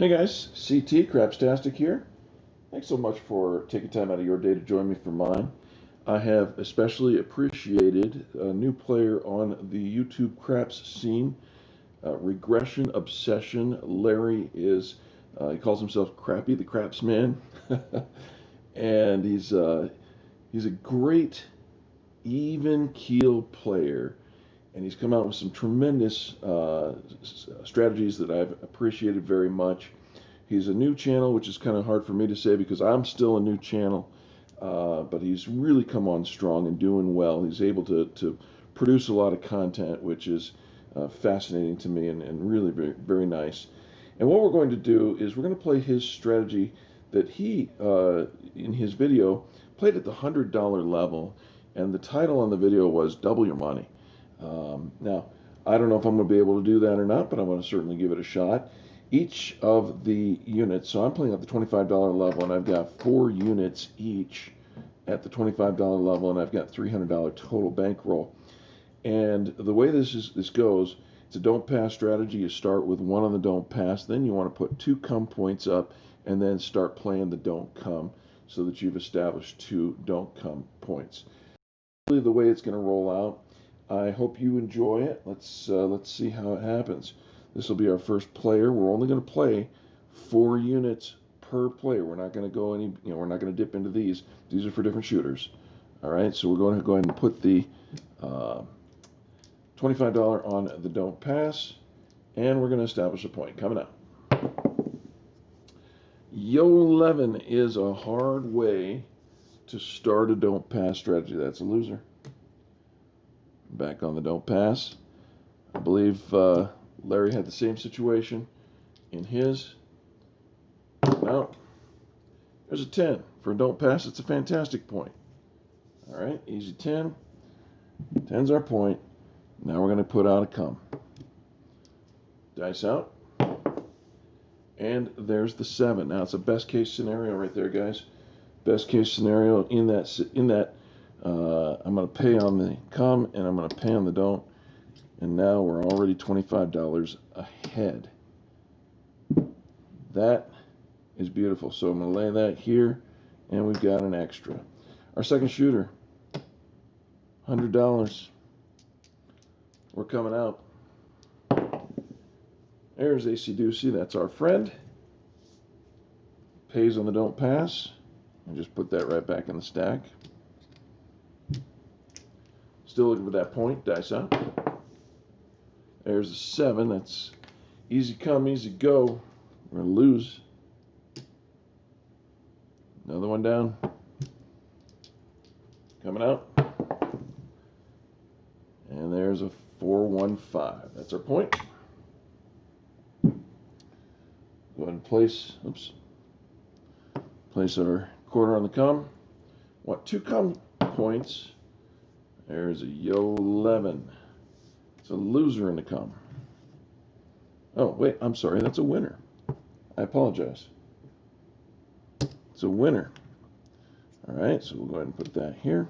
Hey guys, CT Crapstastic here. Thanks so much for taking time out of your day to join me for mine. I have especially appreciated a new player on the YouTube craps scene, Regression Obsession. Larry he calls himself Crappy the Craps Man, and he's a great even keel player, and he's come out with some tremendous strategies that I've appreciated very much. He's a new channel, which is kind of hard for me to say because I'm still a new channel, but he's really come on strong and doing well. He's able to produce a lot of content, which is fascinating to me and really very, very nice. And what we're going to do is we're going to play his strategy that he, in his video, played at the $100 level, and the title on the video was Double Your Money. Now, I don't know if I'm going to be able to do that or not, but I'm going to certainly give it a shot. Each of the units, so I'm playing at the $25 level, and I've got 4 units each at the $25 level, and I've got $300 total bankroll. And the way this goes, it's a don't pass strategy. You start with 1 on the don't pass, then you want to put 2 come points up, and then start playing the don't come so that you've established 2 don't come points. Really the way it's going to roll out. I hope you enjoy it. Let's see how it happens. This will be our first player. We're only going to play 4 units per player. We're not going to go we're not going to dip into these. These are for different shooters. All right, so we're going to go ahead and put the $25 on the don't pass, and we're going to establish a point. Coming up. Yo 11 is a hard way to start a don't pass strategy. That's a loser. Back on the don't pass. I believe Larry had the same situation in his. Now, there's a 10. For a don't pass, it's a fantastic point. All right, easy 10. 10's our point. Now we're going to put out a come. Dice out. And there's the 7. Now, it's a best case scenario right there, guys. Best case scenario in that I'm going to pay on the come, and I'm going to pay on the don't. And now we're already $25 ahead. That is beautiful. So I'm going to lay that here, and we've got an extra. Our second shooter, $100. We're coming out. There's AC Doocy. That's our friend. Pays on the don't pass. And just put that right back in the stack. Still looking for that point. Dice out. There's a 7. That's easy come, easy go. We're going to lose. Another one down. Coming out. And there's a 415. That's our point. Go ahead and place our quarter on the come. Want 2 come points. There's a yo 11. It's a loser in the come. Oh, wait, I'm sorry. That's a winner. I apologize. It's a winner. All right, so we'll go ahead and put that here.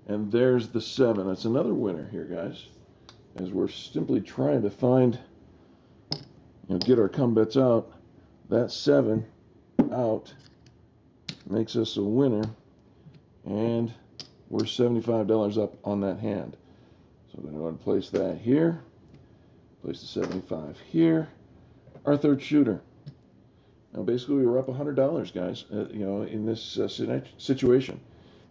And there's the 7. That's another winner here, guys. As we're simply trying to find, get our come bets out. That 7 out makes us a winner, and we're $75 up on that hand. So I'm going to go ahead and place that here. Place the 75 here. Our third shooter. Now, basically, we were up $100, guys. In this situation.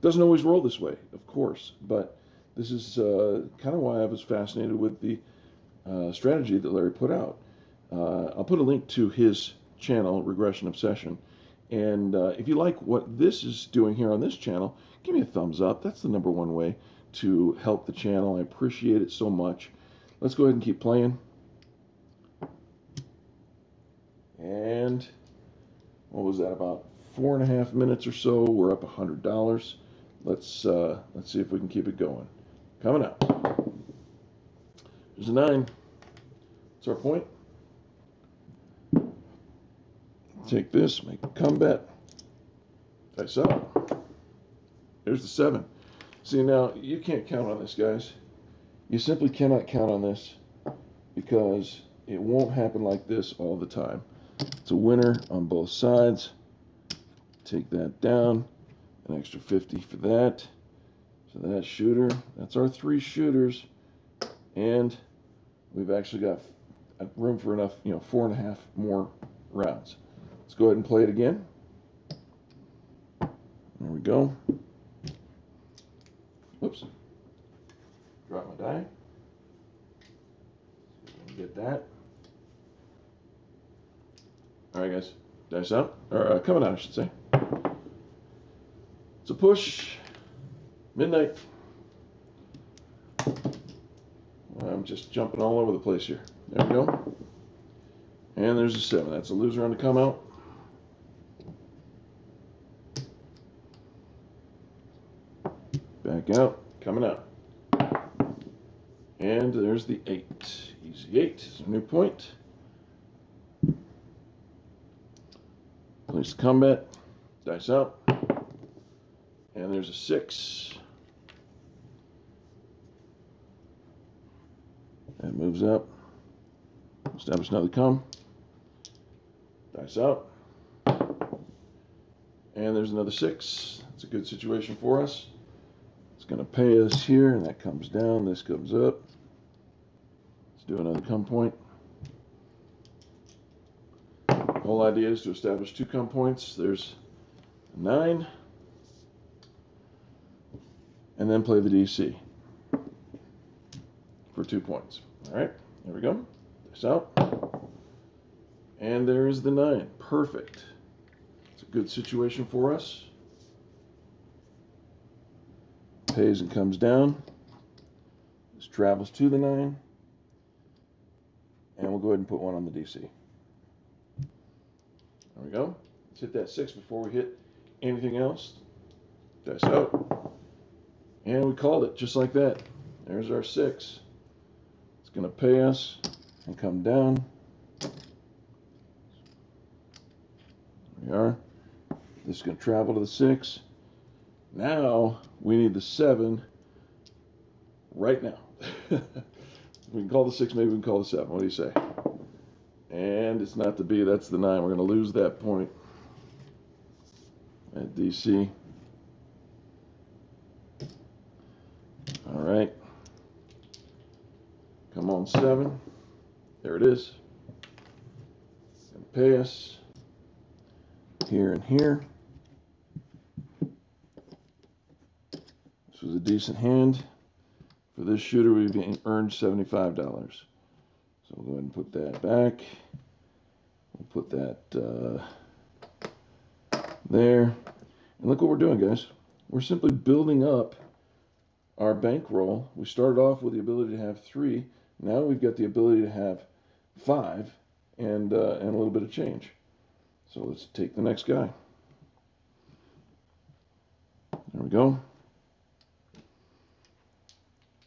Doesn't always roll this way, of course, but this is kind of why I was fascinated with the strategy that Larry put out. I'll put a link to his channel, Regression Obsession. And if you like what this is doing here on this channel, give me a thumbs up. That's the #1 way to help the channel. I appreciate it so much. Let's go ahead and keep playing. And what was that, about 4.5 minutes or so? We're up $100. Let's see if we can keep it going. Coming up. There's a 9. That's our point. Take this, make a come bet. Dice up. There's the 7. See, now, you can't count on this, guys. You simply cannot count on this because it won't happen like this all the time. It's a winner on both sides. Take that down. An extra 50 for that. So that shooter, that's our 3 shooters. And we've actually got room for enough, 4.5 more rounds. Let's go ahead and play it again. There we go. Whoops. Drop my die. Get that. All right, guys. Dice out. Or coming out, I should say. It's a push. Midnight. I'm just jumping all over the place here. There we go. And there's a 7. That's a loser on the come out. Back out. Coming out. And there's the 8. Easy 8. It's a new point. Place the combat. Dice out. And there's a 6. That moves up. Establish another come. Dice out. And there's another 6. It's a good situation for us. It's going to pay us here, and that comes down. This comes up. Let's do another come point. The whole idea is to establish 2 come points. There's a 9. And then play the DC for 2 points. All right, there we go. Dice out. And there's the 9. Perfect. It's a good situation for us. Pays and comes down. This travels to the 9. And we'll go ahead and put 1 on the DC. There we go. Let's hit that 6 before we hit anything else. Dice out. And we called it just like that. There's our 6. It's going to pay us and come down. There we are. This is going to travel to the 6. Now we need the 7 right now. We can call the 6, maybe we can call the 7. What do you say? And it's not the B, that's the 9. We're going to lose that point at DC. All right. Come on, 7. There it is. Going to pay us here and here. This was a decent hand. For this shooter, we've earned $75. So we'll go ahead and put that back. We'll put that there. And look what we're doing, guys. We're simply building up our bankroll. We started off with the ability to have 3. Now we've got the ability to have 5 and a little bit of change. So let's take the next guy. There we go.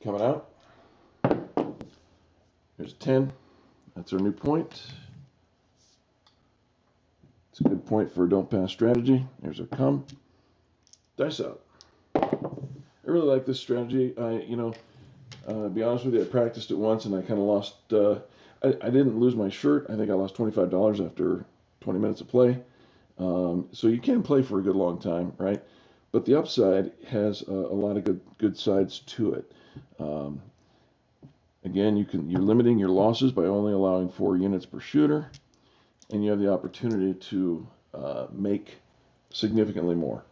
Coming out. There's a 10. That's our new point. It's a good point for a don't pass strategy. There's our come. Dice out. I really like this strategy. To be honest with you, I practiced it once and I kind of lost. I didn't lose my shirt. I think I lost $25 after 20 minutes of play. So you can play for a good long time, right? But the upside has a lot of good sides to it. Again, you're limiting your losses by only allowing 4 units per shooter, and you have the opportunity to make significantly more.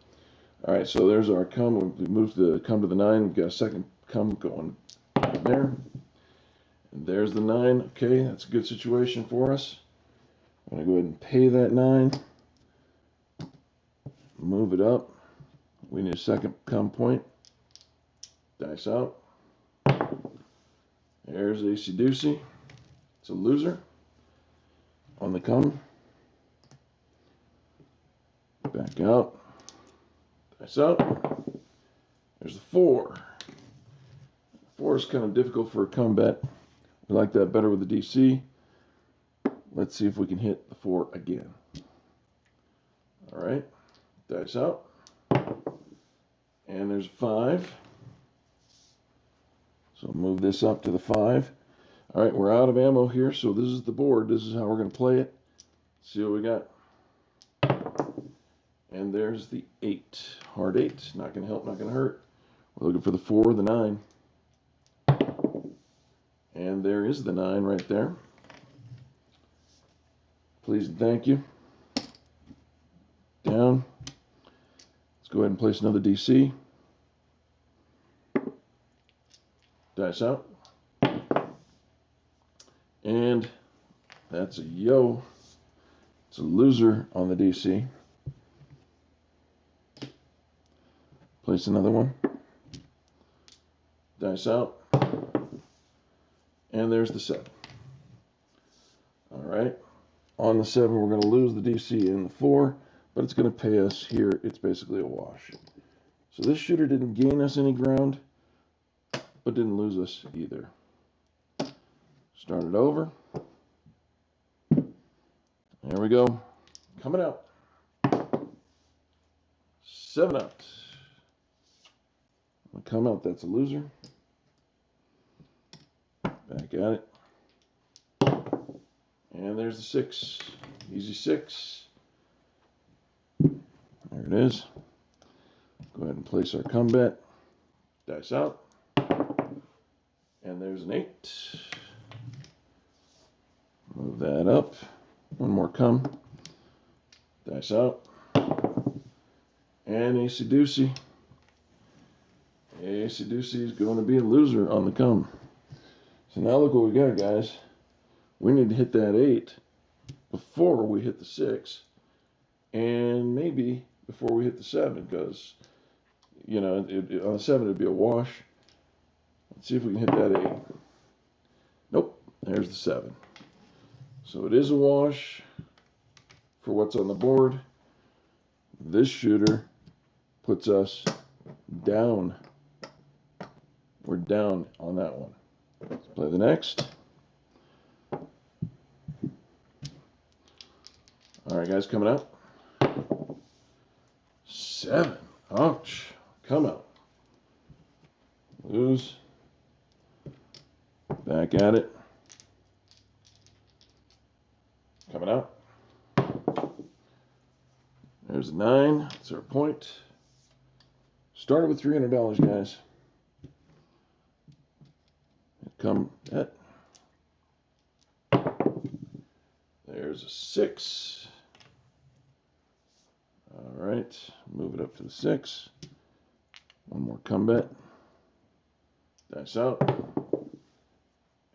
All right, so there's our come. We moved the come to the 9. We've got a second come going down there. And there's the 9. Okay, that's a good situation for us. I'm going to go ahead and pay that 9. Move it up. We need a second come point. Dice out. There's AC Doocy. It's a loser. On the come. Back out. Dice out. There's the 4. 4 is kind of difficult for a combat. We like that better with the DC. Let's see if we can hit the 4 again. All right. Dice out. And there's a 5. So move this up to the 5. All right, we're out of ammo here, so this is the board. This is how we're going to play it. See what we got. And there's the 8. Hard 8. Not going to help, not going to hurt. We're looking for the 4, the 9. And there is the 9 right there. Please and thank you. Down. Let's go ahead and place another DC. Dice out. And that's a yo. It's a loser on the DC. Place another one. Dice out. And there's the 7. All right. On the 7, we're going to lose the DC and the 4, but it's going to pay us here. It's basically a wash. So this shooter didn't gain us any ground, but didn't lose us either. Start it over. There we go. Coming out. 7 out. Come out, that's a loser. Back at it. And there's the 6. Easy 6. There it is. Go ahead and place our combat. Dice out. And there's an 8. Move that up. One more come. Dice out. And AC-doocy. AC-doocy is going to be a loser on the come. So now look what we got, guys. We need to hit that 8 before we hit the 6. And maybe before we hit the 7, because, you know, on the 7 it'd be a wash. Let's see if we can hit that 8. Nope, there's the 7. So it is a wash for what's on the board. This shooter puts us down. We're down on that one. Let's play the next. All right, guys, coming out. 7. Ouch. Come out. Lose. Back at it. Coming out. There's a 9. That's our point. Started with $300, guys. Come at. There's a 6. All right. Move it up to the 6. One more combat. Dice out.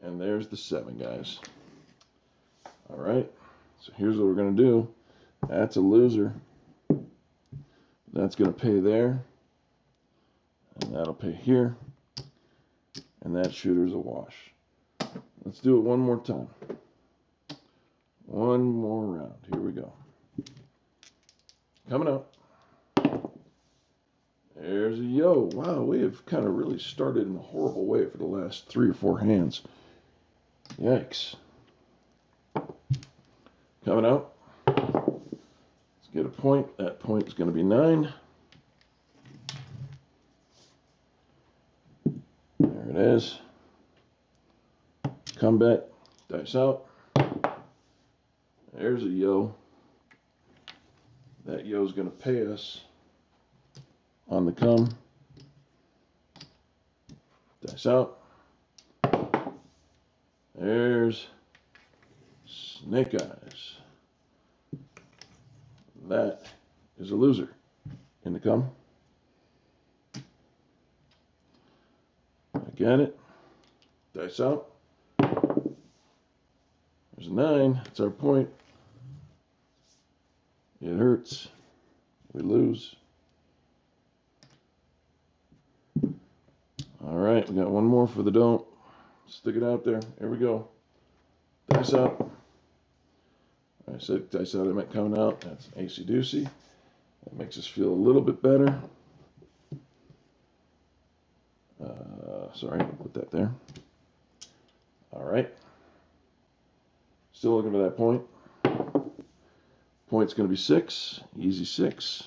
And there's the 7, guys. All right. So here's what we're going to do. That's a loser. That's going to pay there. And that'll pay here. And that shooter's a wash. Let's do it one more time. One more round. Here we go. Coming up. There's a yo. Wow, we have kind of really started in a horrible way for the last 3 or 4 hands. Yikes. Coming out. Let's get a point. That point is going to be 9. There it is. Combat. Dice out. There's a yo. That yo is going to pay us on the come. Dice out. There's Snake Eyes. That is a loser in the come. Back at it. Dice out. There's a 9. That's our point. It hurts. We lose. All right, we got one more for the don't. Stick it out there. Here we go. Dice out. I said dice out, I meant coming out. That's AC-doocy. That makes us feel a little bit better. Sorry, put that there. All right. Still looking for that point. Point's going to be 6. Easy 6.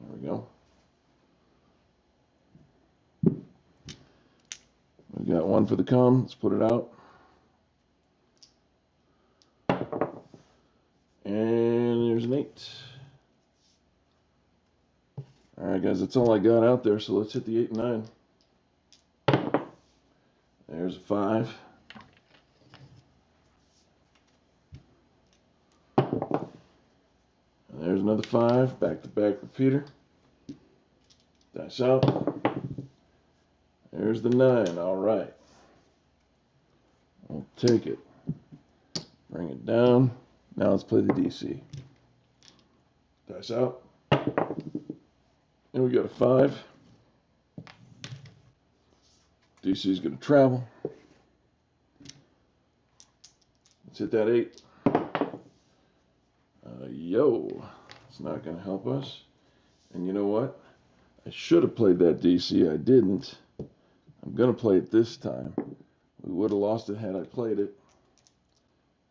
There we go. We got one for the come. Let's put it out. And there's an 8. All right, guys, that's all I got out there. So let's hit the 8 and 9. There's a 5. And there's another 5. Back-to-back repeater. Dice out. There's the 9. All right. We'll take it. Bring it down. Now let's play the DC. Dice out. And we got a 5. DC's going to travel. Let's hit that 8. Yo. It's not going to help us. And you know what? I should have played that DC. I didn't. I'm going to play it this time. We would have lost it had I played it.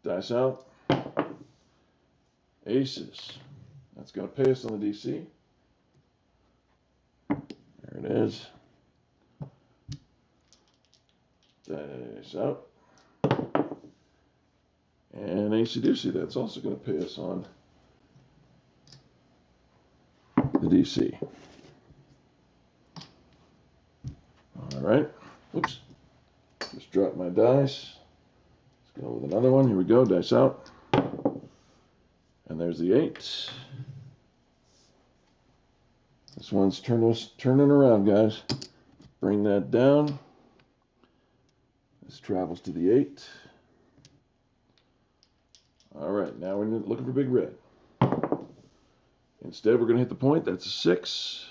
Dice out. Aces. That's going to pay us on the DC. There it is. Dice out. And AC-DC. That's also going to pay us on the DC. All right. Oops. Just dropped my dice. Let's go with another one. Here we go. Dice out. And there's the 8. This one's turning around, guys. Bring that down. This travels to the 8. All right, now we're looking for big red. Instead, we're going to hit the point. That's a 6.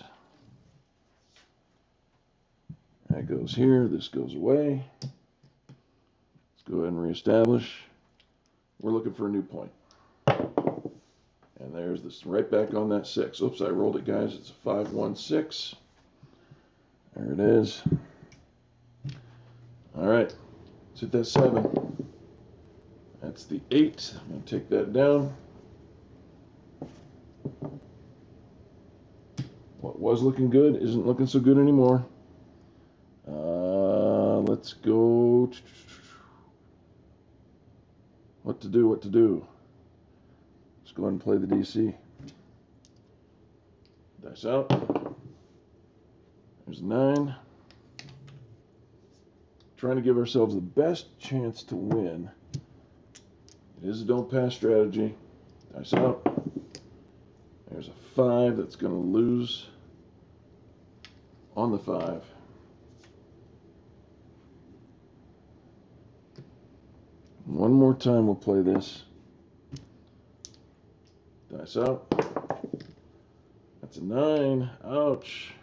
That goes here. This goes away. Let's go ahead and reestablish. We're looking for a new point. And there's this right back on that 6. Oops, I rolled it, guys. It's a 5, 1, 6. There it is. All right, let's hit that 7. That's the 8. I'm going to take that down. What was looking good isn't looking so good anymore. Let's go. What to do? Let's go ahead and play the DC. Dice out. There's 9. Trying to give ourselves the best chance to win. It is a don't pass strategy. Dice out. There's a 5 that's going to lose on the 5. One more time we'll play this. Dice out. That's a 9. Ouch.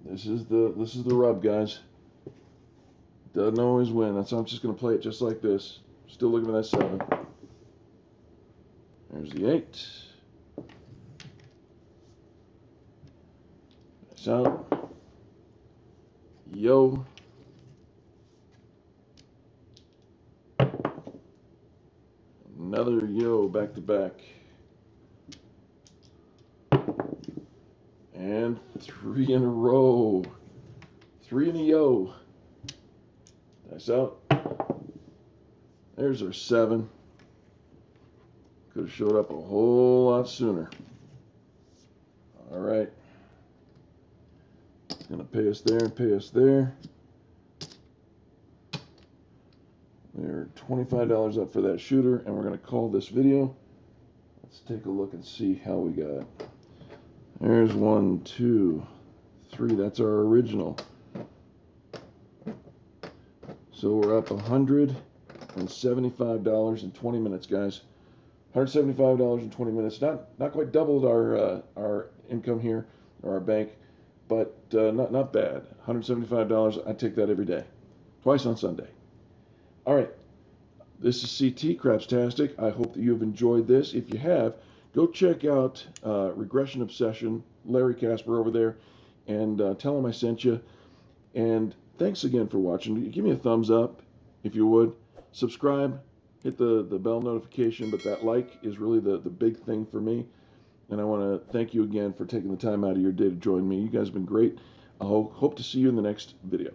This is the rub, guys. Doesn't always win. That's why I'm just going to play it just like this. Still looking for that 7. There's the 8. Dice out. Yo. Another yo back to back. And 3 in a row. 3 in a yo. Dice out. There's our 7. Could have showed up a whole lot sooner. All right. It's going to pay us there and pay us there. We're $25 up for that shooter, and we're going to call this video. Let's take a look and see how we got. There's 1, 2, 3. That's our original. So we're up $175 in 20 minutes, guys. $175 in 20 minutes. Not quite doubled our income here, or our bank, but not bad. $175. I take that every day, twice on Sunday. All right, this is CT Crapstastic. I hope that you have enjoyed this. If you have, go check out Regression Obsession, Larry Casper over there, and tell him I sent you. And thanks again for watching. Give me a thumbs up if you would. Subscribe, hit the bell notification, but that like is really the big thing for me. And I want to thank you again for taking the time out of your day to join me. You guys have been great. I hope to see you in the next video.